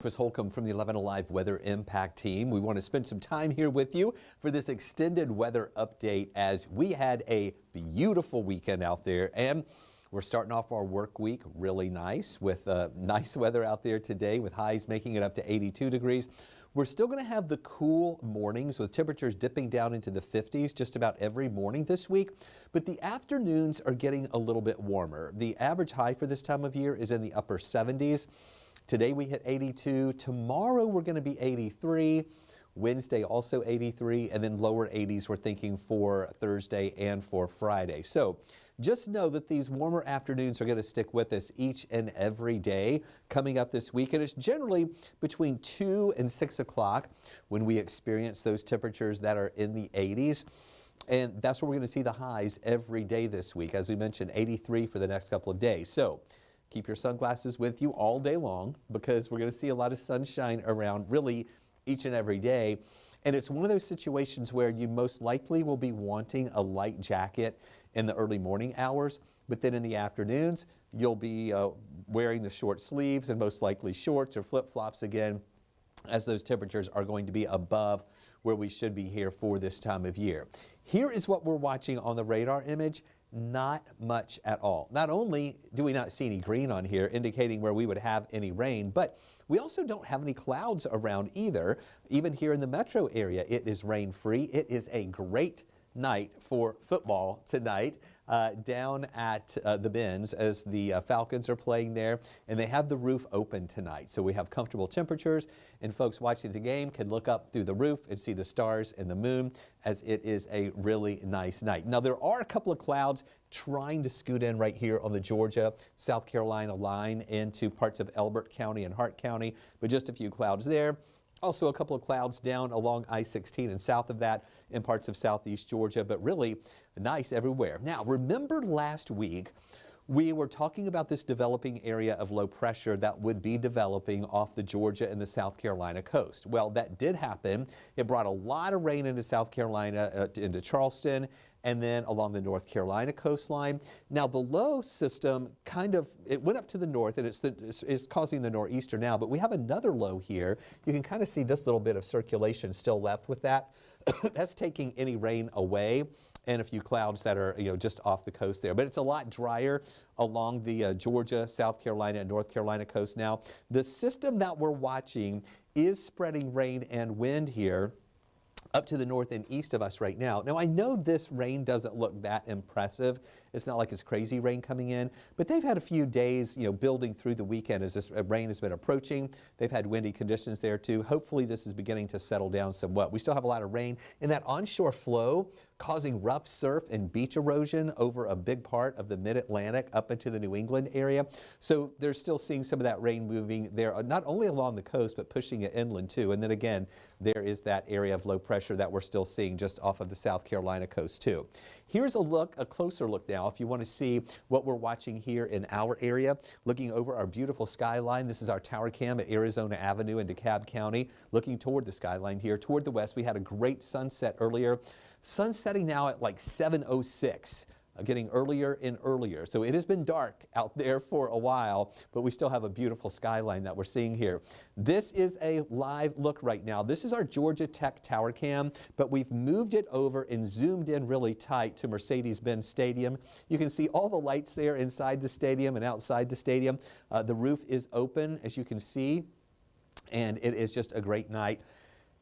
Chris Holcomb from the 11 Alive Weather Impact Team. We want to spend some time here with you for this extended weather update as we had a beautiful weekend out there, and we're starting off our work week really nice with nice weather out there today with highs making it up to 82 degrees. We're still going to have the cool mornings with temperatures dipping down into the 50s just about every morning this week, but the afternoons are getting a little bit warmer. The average high for this time of year is in the upper 70s. Today we hit 82. Tomorrow we're going to be 83. Wednesday also 83, and then lower 80s we're thinking for Thursday and for Friday. So just know that these warmer afternoons are going to stick with us each and every day coming up this week. And it's generally between 2 and 6 o'clock when we experience those temperatures that are in the 80s. And that's where we're going to see the highs every day this week. As we mentioned, 83 for the next couple of days. So keep your sunglasses with you all day long because we're going to see a lot of sunshine around really each and every day. And it's one of those situations where you most likely will be wanting a light jacket in the early morning hours, but then in the afternoons, you'll be wearing the short sleeves and most likely shorts or flip-flops again, as those temperatures are going to be above where we should be here for this time of year. Here is what we're watching on the radar image. Not much at all. Not only do we not see any green on here indicating where we would have any rain, but we also don't have any clouds around either. Even here in the metro area, it is rain free. It is a great night for football tonight down at the Benz as the Falcons are playing there, and they have the roof open tonight. So we have comfortable temperatures, and folks watching the game can look up through the roof and see the stars and the moon as it is a really nice night. Now there are a couple of clouds trying to scoot in right here on the Georgia, South Carolina line into parts of Elbert County and Hart County, but just a few clouds there. Also a couple of clouds down along I-16 and south of that in parts of southeast Georgia, but really nice everywhere. Now, remember last week, we were talking about this developing area of low pressure that would be developing off the Georgia and the South Carolina coast. Well, that did happen. It brought a lot of rain into South Carolina, into Charleston, and then along the North Carolina coastline. Now the low system it went up to the north, and it's causing the nor'easter now, but we have another low here. You can kind of see this little bit of circulation still left with that. That's taking any rain away, and a few clouds that are just off the coast there. But it's a lot drier along the Georgia, South Carolina, and North Carolina coast now. The system that we're watching is spreading rain and wind here up to the north and east of us right now. Now, I know this rain doesn't look that impressive. It's not like it's crazy rain coming in, but they've had a few days, building through the weekend as this rain has been approaching. They've had windy conditions there too. Hopefully this is beginning to settle down somewhat. We still have a lot of rain in that onshore flow causing rough surf and beach erosion over a big part of the mid-Atlantic up into the New England area. So they're still seeing some of that rain moving there, not only along the coast, but pushing it inland too. And then again, there is that area of low pressure that we're still seeing just off of the South Carolina coast too. Here's a closer look now. If you want to see what we're watching here in our area, looking over our beautiful skyline. This is our tower cam at Arizona Avenue in DeKalb County, looking toward the skyline here. Toward the west, we had a great sunset earlier. Sun setting now at like 7:06. Getting earlier and earlier. So it has been dark out there for a while, but we still have a beautiful skyline that we're seeing here. This is a live look right now. This is our Georgia Tech Tower Cam, but we've moved it over and zoomed in really tight to Mercedes-Benz Stadium. You can see all the lights there inside the stadium and outside the stadium. The roof is open, as you can see, and it is just a great night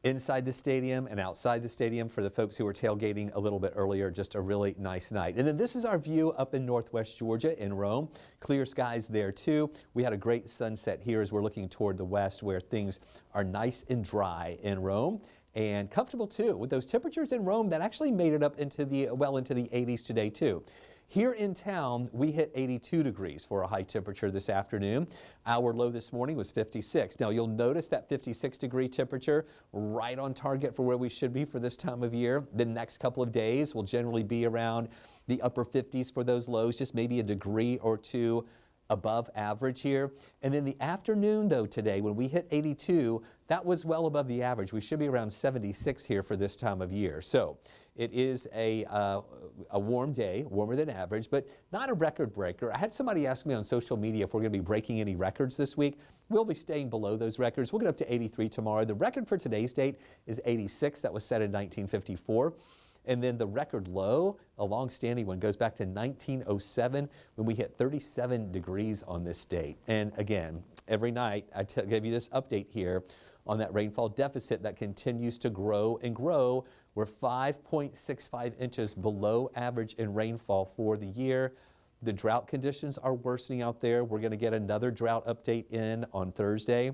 inside the stadium and outside the stadium for the folks who were tailgating a little bit earlier. Just a really nice night. And then this is our view up in northwest Georgia in Rome. Clear skies there too. We had a great sunset here as we're looking toward the west where things are nice and dry in Rome and comfortable too with those temperatures in Rome that actually made it up into the 80s today too. Here in town, we hit 82 degrees for a high temperature this afternoon. Our low this morning was 56. Now, you'll notice that 56-degree temperature right on target for where we should be for this time of year. The next couple of days will generally be around the upper 50s for those lows, just maybe a degree or two above average here. And then the afternoon, though, today, when we hit 82, that was well above the average. We should be around 76 here for this time of year. So it is a warm day, warmer than average, but not a record breaker. I had somebody ask me on social media if we're going to be breaking any records this week. We'll be staying below those records. We'll get up to 83 tomorrow. The record for today's date is 86. That was set in 1954. And then the record low, a long-standing one, goes back to 1907 when we hit 37 degrees on this date. And again, every night I give you this update here on that rainfall deficit that continues to grow and grow. We're 5.65 inches below average in rainfall for the year. The drought conditions are worsening out there. We're going to get another drought update in on Thursday.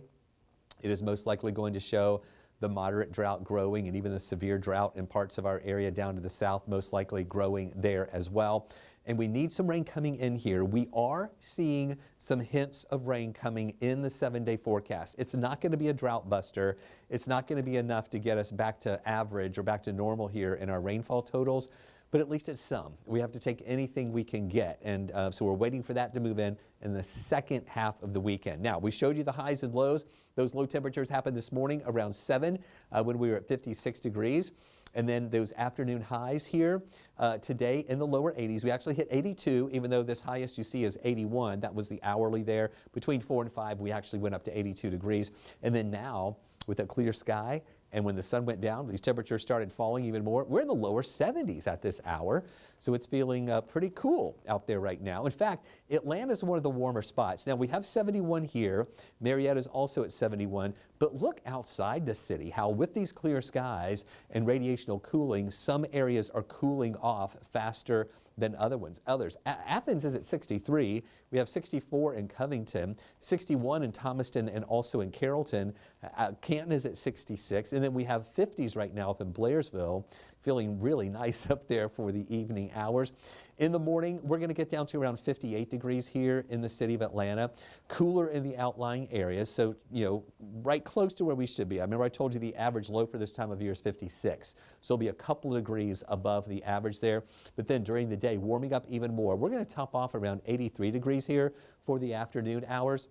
It is most likely going to show the moderate drought growing and even the severe drought in parts of our area down to the south, most likely growing there as well. And we need some rain coming in here. We are seeing some hints of rain coming in the 7-day forecast. It's not going to be a drought buster. It's not going to be enough to get us back to average or back to normal here in our rainfall totals, but at least it's some. We have to take anything we can get. And so we're waiting for that to move in the second half of the weekend. Now, we showed you the highs and lows. Those low temperatures happened this morning around 7 when we were at 56 degrees. And then those afternoon highs here today in the lower 80s. We actually hit 82, even though this highest you see is 81. That was the hourly there. Between 4 and 5, we actually went up to 82 degrees. And then now, with a clear sky, and when the sun went down, these temperatures started falling even more. We're in the lower 70s at this hour, so it's feeling pretty cool out there right now. In fact, Atlanta is one of the warmer spots. Now, we have 71 here. Marietta is also at 71, but look outside the city, how with these clear skies and radiational cooling, some areas are cooling off faster than others. Athens is at 63. We have 64 in Covington, 61 in Thomaston, and also in Carrollton. Canton is at 66. And then we have 50s right now up in Blairsville, feeling really nice up there for the evening hours. In the morning, we're going to get down to around 58 degrees here in the city of Atlanta. Cooler in the outlying areas, so, you know, right close to where we should be. I remember I told you the average low for this time of year is 56. So it'll be a couple of degrees above the average there. But then during the day, warming up even more. We're going to top off around 83 degrees here for the afternoon hours.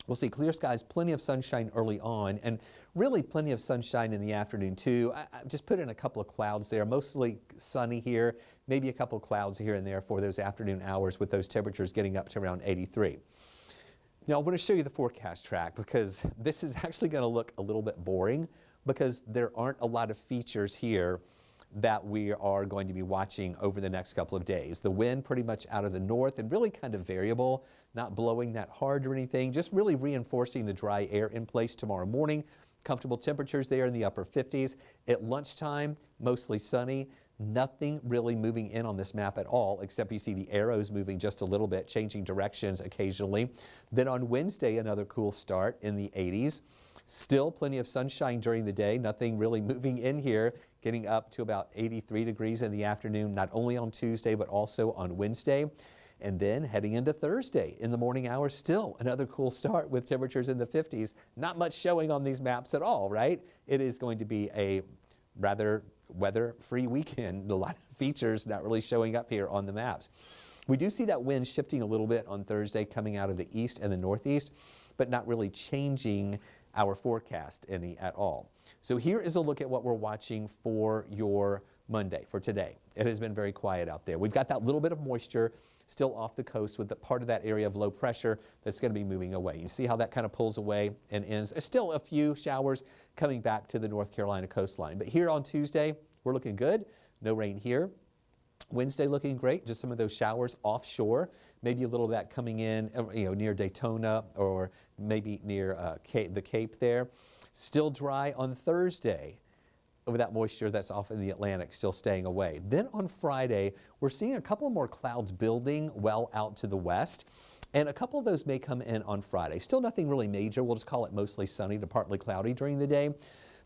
We'll see clear skies, plenty of sunshine early on, and really plenty of sunshine in the afternoon too. I just put in a couple of clouds there, mostly sunny here, maybe a couple of clouds here and there for those afternoon hours with those temperatures getting up to around 83. Now I want to show you the forecast track because this is actually going to look a little bit boring because there aren't a lot of features here that we are going to be watching over the next couple of days. The wind pretty much out of the north and really kind of variable, not blowing that hard or anything, just really reinforcing the dry air in place tomorrow morning. Comfortable temperatures there in the upper 50s. At lunchtime, mostly sunny. Nothing really moving in on this map at all, except you see the arrows moving just a little bit, changing directions occasionally. Then on Wednesday, another cool start in the 80s. Still plenty of sunshine during the day, nothing really moving in here, getting up to about 83 degrees in the afternoon, not only on Tuesday, but also on Wednesday. And then heading into Thursday in the morning hours, still another cool start with temperatures in the 50s. Not much showing on these maps at all, right? It is going to be a rather weather-free weekend. A lot of features not really showing up here on the maps. We do see that wind shifting a little bit on Thursday coming out of the east and the northeast, but not really changing our forecast any at all. So here is a look at what we're watching for your Monday, for today. It has been very quiet out there. We've got that little bit of moisture still off the coast with the part of that area of low pressure that's going to be moving away. You see how that kind of pulls away and ends. There's still a few showers coming back to the North Carolina coastline. But here on Tuesday, we're looking good. No rain here. Wednesday looking great, just some of those showers offshore, maybe a little of that coming in, near Daytona or maybe near the Cape there. Still dry on Thursday over that moisture that's off in the Atlantic, still staying away. Then on Friday, we're seeing a couple more clouds building well out to the west, and a couple of those may come in on Friday. Still nothing really major. We'll just call it mostly sunny to partly cloudy during the day.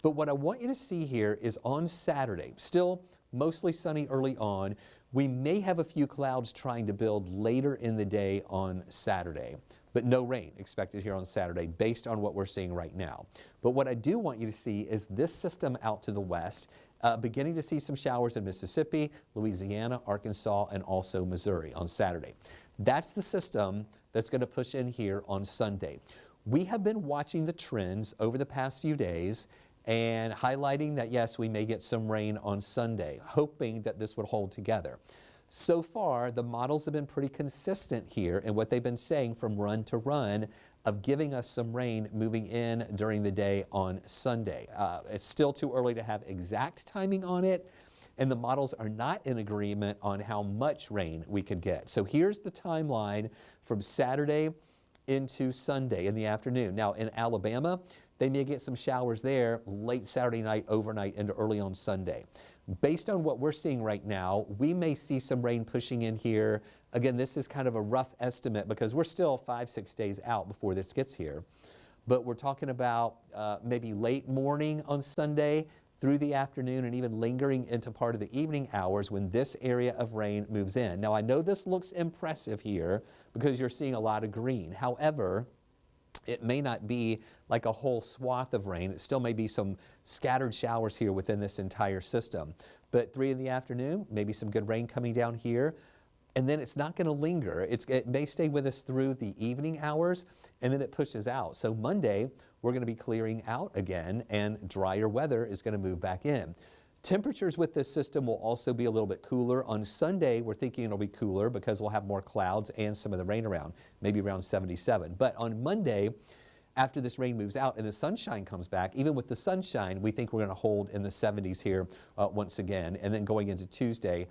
But what I want you to see here is on Saturday, still mostly sunny early on. We may have a few clouds trying to build later in the day on Saturday, but no rain expected here on Saturday based on what we're seeing right now. But what I do want you to see is this system out to the west, beginning to see some showers in Mississippi, Louisiana, Arkansas, and also Missouri on Saturday. That's the system that's going to push in here on Sunday. We have been watching the trends over the past few days and highlighting that, yes, we may get some rain on Sunday, hoping that this would hold together. So far, the models have been pretty consistent here in what they've been saying from run to run of giving us some rain moving in during the day on Sunday. It's still too early to have exact timing on it, and the models are not in agreement on how much rain we could get. So here's the timeline from Saturday into Sunday in the afternoon. Now in Alabama, they may get some showers there late Saturday night, overnight, into early on Sunday. Based on what we're seeing right now, we may see some rain pushing in here. Again, this is kind of a rough estimate because we're still 5-6 days out before this gets here. But we're talking about maybe late morning on Sunday through the afternoon and even lingering into part of the evening hours when this area of rain moves in. Now, I know this looks impressive here because you're seeing a lot of green. However, it may not be like a whole swath of rain. It still may be some scattered showers here within this entire system. But 3 in the afternoon, maybe some good rain coming down here. And then it's not going to linger. It may stay with us through the evening hours, and then it pushes out. So Monday, we're going to be clearing out again, and drier weather is going to move back in. Temperatures with this system will also be a little bit cooler. On Sunday, we're thinking it'll be cooler because we'll have more clouds and some of the rain around, maybe around 77. But on Monday, after this rain moves out and the sunshine comes back, even with the sunshine, we think we're going to hold in the 70s here once again. And then going into Tuesday,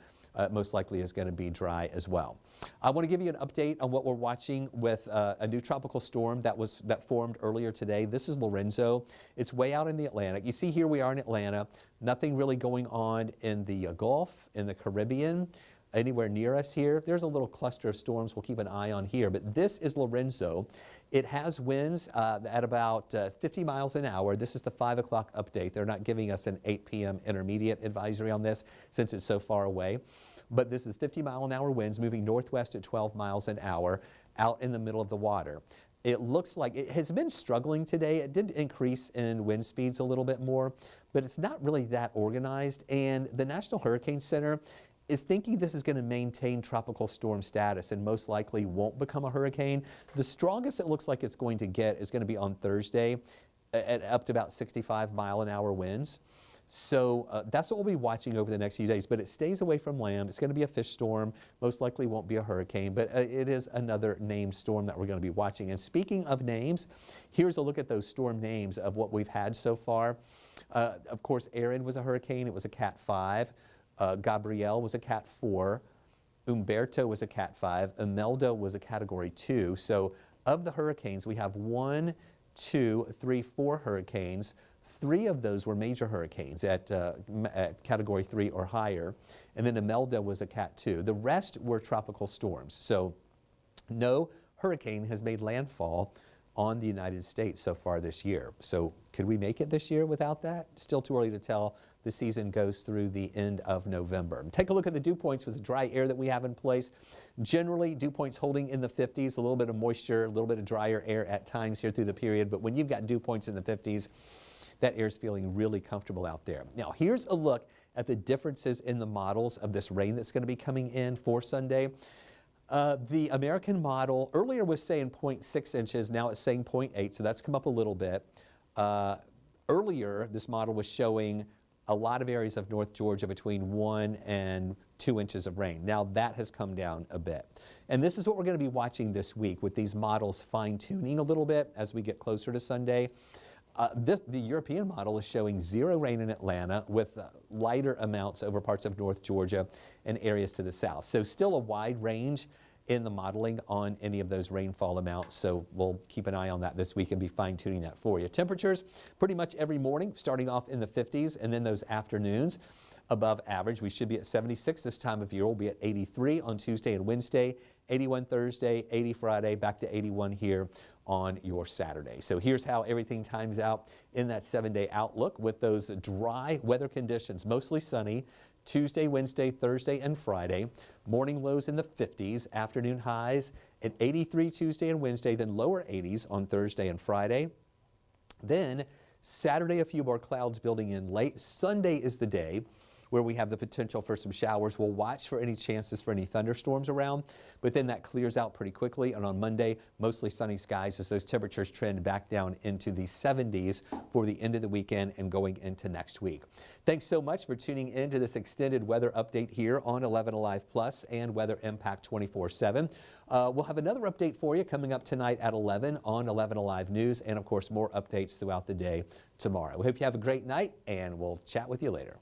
most likely is going to be dry as well. I want to give you an update on what we're watching with a new tropical storm that formed earlier today. This is Lorenzo. It's way out in the Atlantic. You see here we are in Atlanta. Nothing really going on in the Gulf, in the Caribbean, anywhere near us here. There's a little cluster of storms we'll keep an eye on here, but this is Lorenzo. It has winds at about 50 miles an hour. This is the 5 o'clock update. They're not giving us an 8 p.m. intermediate advisory on this since it's so far away. But this is 50-mile-an-hour winds moving northwest at 12 miles an hour out in the middle of the water. It looks like it has been struggling today. It did increase in wind speeds a little bit more, but it's not really that organized. And the National Hurricane Center is thinking this is going to maintain tropical storm status and most likely won't become a hurricane. The strongest it looks like it's going to get is going to be on Thursday at up to about 65-mile-an-hour winds. So that's what we'll be watching over the next few days, but it stays away from land. It's going to be a fish storm, most likely won't be a hurricane, but it is another named storm that we're going to be watching. And speaking of names, here's a look at those storm names of what we've had so far. Of course, Erin was a hurricane. It was a Cat 5. Gabrielle was a Cat 4. Umberto was a Cat 5. Imelda was a Category 2. So of the hurricanes, we have 1, 2, 3, 4 hurricanes. 3 of those were major hurricanes at Category 3 or higher, and then Imelda was a Cat 2. The rest were tropical storms. So no hurricane has made landfall on the United States so far this year. So could we make it this year without that? Still too early to tell. The season goes through the end of November. Take a look at the dew points with the dry air that we have in place. Generally, dew points holding in the 50s, a little bit of moisture, a little bit of drier air at times here through the period. But when you've got dew points in the 50s, that air is feeling really comfortable out there. Now, here's a look at the differences in the models of this rain that's going to be coming in for Sunday. The American model earlier was saying 0.6 inches. Now it's saying 0.8, so that's come up a little bit. Earlier, this model was showing a lot of areas of North Georgia between 1 and 2 inches of rain. Now that has come down a bit. And this is what we're going to be watching this week with these models fine-tuning a little bit as we get closer to Sunday. The European model is showing 0 rain in Atlanta with lighter amounts over parts of North Georgia and areas to the south. So still a wide range in the modeling on any of those rainfall amounts. So we'll keep an eye on that this week and be fine-tuning that for you. Temperatures pretty much every morning starting off in the 50s, and then those afternoons above average. We should be at 76 this time of year. We'll be at 83 on Tuesday and Wednesday, 81 Thursday, 80 Friday, back to 81 here on your Saturday. So here's how everything times out in that 7-day outlook with those dry weather conditions, mostly sunny, Tuesday, Wednesday, Thursday, and Friday. Morning lows in the 50s, afternoon highs at 83 Tuesday and Wednesday, then lower 80s on Thursday and Friday. Then Saturday, a few more clouds building in late. Sunday is the day where we have the potential for some showers. We'll watch for any chances for any thunderstorms around, but then that clears out pretty quickly. And on Monday, mostly sunny skies as those temperatures trend back down into the 70s for the end of the weekend and going into next week. Thanks so much for tuning in to this extended weather update here on 11 Alive Plus and Weather Impact 24/7. We'll have another update for you coming up tonight at 11 on 11 Alive News, and of course more updates throughout the day tomorrow. We hope you have a great night, and we'll chat with you later.